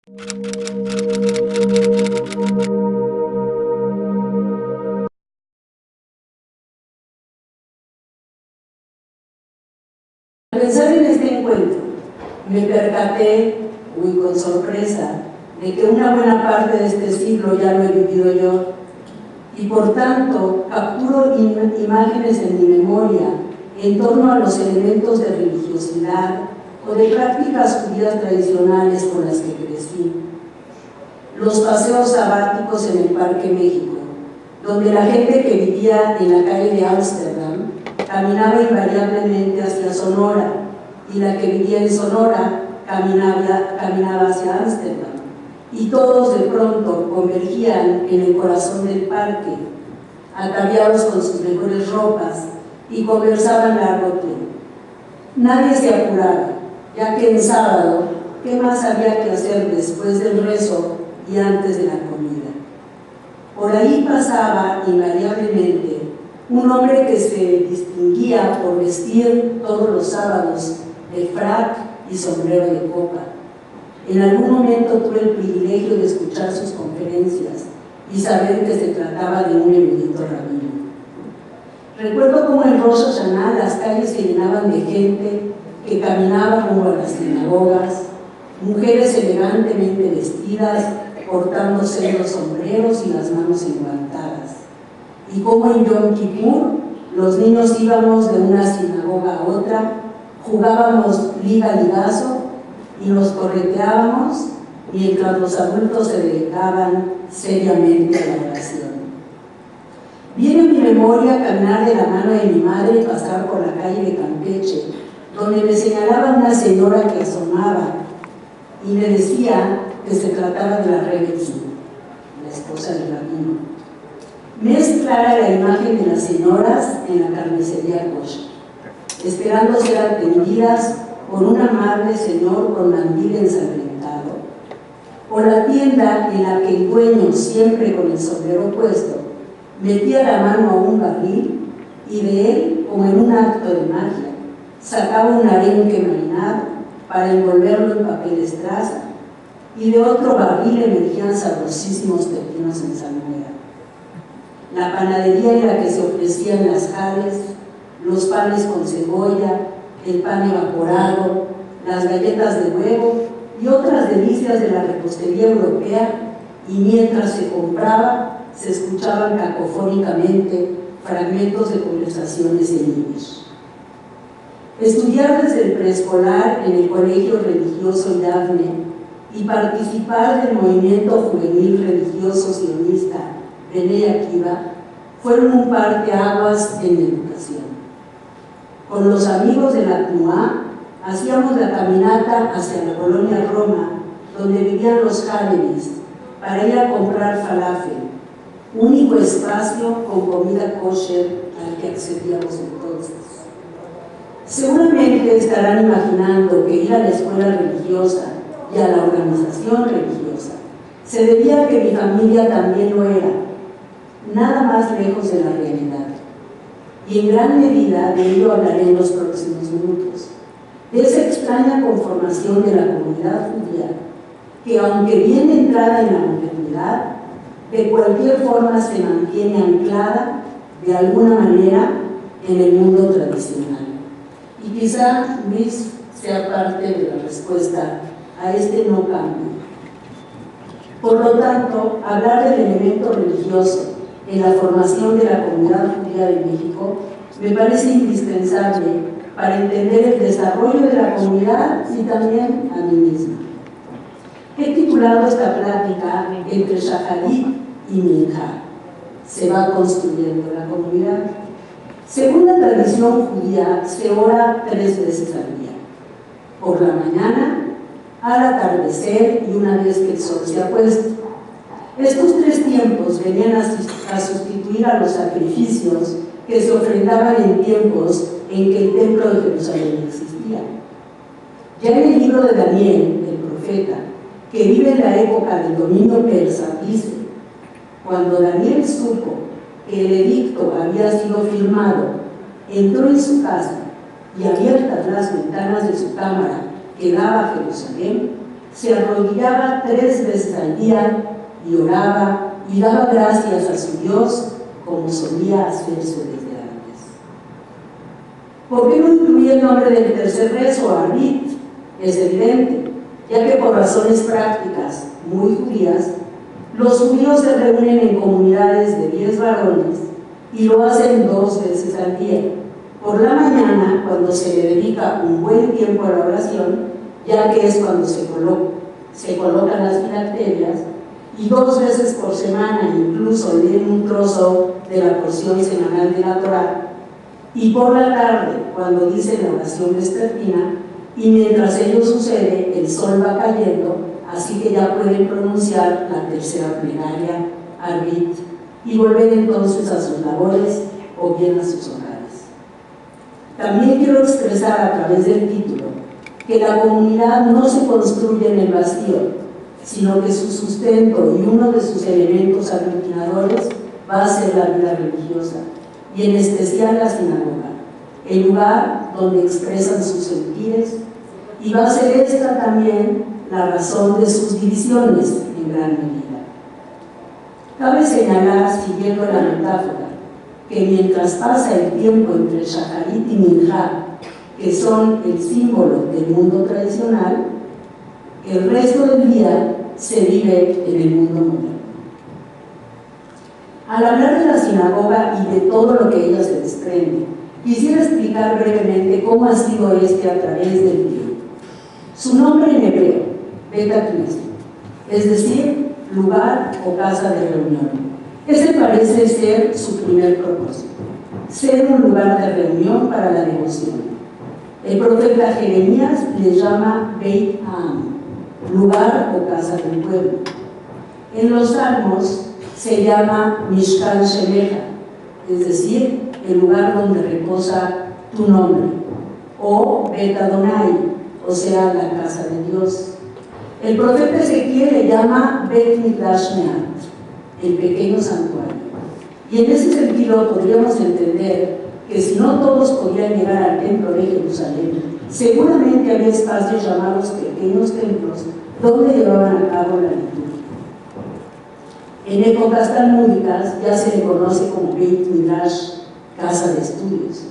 Al pensar en este encuentro, me percaté, muy con sorpresa, de que una buena parte de este siglo ya lo he vivido yo, y por tanto capturo imágenes en mi memoria en torno a los elementos de religiosidad o de prácticas judías tradicionales con las que crecí. Los paseos sabáticos en el Parque México, donde la gente que vivía en la calle de Ámsterdam caminaba invariablemente hacia Sonora, y la que vivía en Sonora caminaba hacia Ámsterdam, y todos de pronto convergían en el corazón del parque, ataviados con sus mejores ropas, y conversaban largo tiempo. Nadie se apuraba, ya que en sábado, ¿qué más había que hacer después del rezo y antes de la comida? Por ahí pasaba invariablemente un hombre que se distinguía por vestir todos los sábados de frac y sombrero de copa. En algún momento tuve el privilegio de escuchar sus conferencias y saber que se trataba de un erudito rabino. Recuerdo cómo en Rosh Hashanah las calles se llenaban de gente que caminaba rumbo a las sinagogas, mujeres elegantemente vestidas, portándose los sombreros y las manos enguantadas, y cómo en Yom Kippur los niños íbamos de una sinagoga a otra, jugábamos liga-ligazo y nos correteábamos mientras los adultos se dedicaban seriamente a la oración. Viene en mi memoria caminar de la mano de mi madre y pasar por la calle de Campeche, donde me señalaba una señora que asomaba y me decía que se trataba de la Rebetzi, la esposa del rabino. Me es clara la imagen de las señoras en la carnicería kosher, esperando ser atendidas por un amable señor con mandil ensangrentado, o la tienda en la que el dueño, siempre con el sombrero puesto, metía la mano a un barril y de él, como en un acto de magia, sacaba un arenque marinado para envolverlo en papel estraza, y de otro barril emergían sabrosísimos pepinos en salmuera. La panadería en la que se ofrecían las jales, los panes con cebolla, el pan evaporado, las galletas de huevo y otras delicias de la repostería europea, y mientras se compraba, se escuchaban cacofónicamente fragmentos de conversaciones en yiddish. Estudiar desde el preescolar en el colegio religioso Yavne y participar del movimiento juvenil religioso sionista Bnei Akiva fueron un parteaguas en mi educación. Con los amigos de la Tnuá hacíamos la caminata hacia la colonia Roma, donde vivían los Halevis, para ir a comprar falafel, único espacio con comida kosher al que accedíamos entonces. Seguramente estarán imaginando que ir a la escuela religiosa y a la organización religiosa se debía a que mi familia también lo era, nada más lejos de la realidad. Y en gran medida de ello hablaré en los próximos minutos, de esa extraña conformación de la comunidad judía que, aunque bien entrada en la modernidad, de cualquier forma se mantiene anclada de alguna manera en el mundo tradicional. Y quizá Luis sea parte de la respuesta a este no cambio. Por lo tanto, hablar del elemento religioso en la formación de la comunidad judía de México me parece indispensable para entender el desarrollo de la comunidad y también a mí misma. He titulado esta plática entre Shaharit y Minja. Se va construyendo la comunidad. Según la tradición judía, se ora 3 veces al día: por la mañana, al atardecer y una vez que el sol se ha puesto. Estos 3 tiempos venían a sustituir a los sacrificios que se ofrendaban en tiempos en que el templo de Jerusalén existía. Ya en el libro de Daniel, el profeta, que vive en la época del dominio persa, dice: cuando Daniel supo que el edicto había sido firmado, entró en su casa y, abiertas las ventanas de su cámara que daba a Jerusalén, se arrodillaba 3 veces al día y oraba y daba gracias a su Dios como solía hacerse desde antes. ¿Por qué no incluye el nombre del tercer rezo, Arbit? Es evidente, ya que por razones prácticas muy judías, los judíos se reúnen en comunidades de 10 varones y lo hacen 2 veces al día. Por la mañana, cuando se le dedica un buen tiempo a la oración, ya que es cuando se colocan las filacterias, y 2 veces por semana incluso leen un trozo de la porción semanal de la Torá, y por la tarde, cuando dicen la oración vespertina, y mientras ello sucede, el sol va cayendo, así que ya pueden pronunciar la tercera plegaria, Arbit, y volver entonces a sus labores o bien a sus hogares. También quiero expresar a través del título que la comunidad no se construye en el vacío, sino que su sustento y uno de sus elementos aglutinadores va a ser la vida religiosa, y en especial la sinagoga, el lugar donde expresan sus sentires, y va a ser esta también la razón de sus divisiones en gran medida. Cabe señalar, siguiendo la metáfora, que mientras pasa el tiempo entre Shacharit y Minjá, que son el símbolo del mundo tradicional, el resto del día se vive en el mundo moderno. Al hablar de la sinagoga y de todo lo que ella se desprende, quisiera explicar brevemente cómo ha sido este a través del tiempo. Su nombre en hebreo, Bet Knesset, es decir, lugar o casa de reunión. Ese parece ser su primer propósito, ser un lugar de reunión para la devoción. El profeta Jeremías le llama Beit Ha'am, lugar o casa del pueblo. En los Salmos se llama Mishkan Shemecha, es decir, el lugar donde reposa tu nombre, o Bet Adonai, o sea, la casa de Dios. El profeta Ezequiel le llama Bet Mikdash Me'at, el pequeño santuario. Y en ese sentido podríamos entender que si no todos podían llegar al templo de Jerusalén, seguramente había espacios llamados pequeños templos donde llevaban a cabo la liturgia. En épocas talmúdicas ya se le conoce como Beit Midrash, casa de estudios.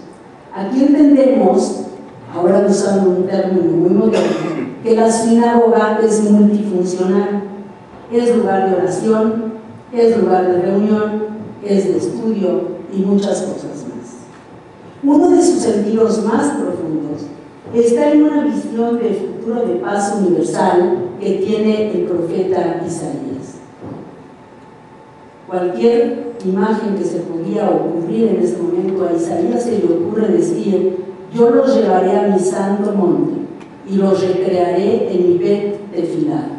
Aquí entendemos, ahora usando un término muy moderno, que la sinagoga es multifuncional, es lugar de oración, es lugar de reunión, es de estudio y muchas cosas más. Uno de sus sentidos más profundos está en una visión del futuro de paz universal que tiene el profeta Isaías. Cualquier imagen que se podía ocurrir en ese momento a Isaías se le ocurre decir: yo los llevaré a mi santo monte y los recrearé en mi Bet Tefilá.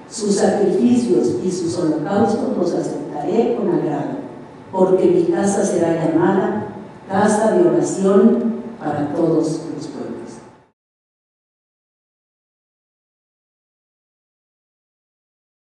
Sus sacrificios y sus holocaustos los aceptaré con agrado, porque mi casa será llamada casa de oración para todos los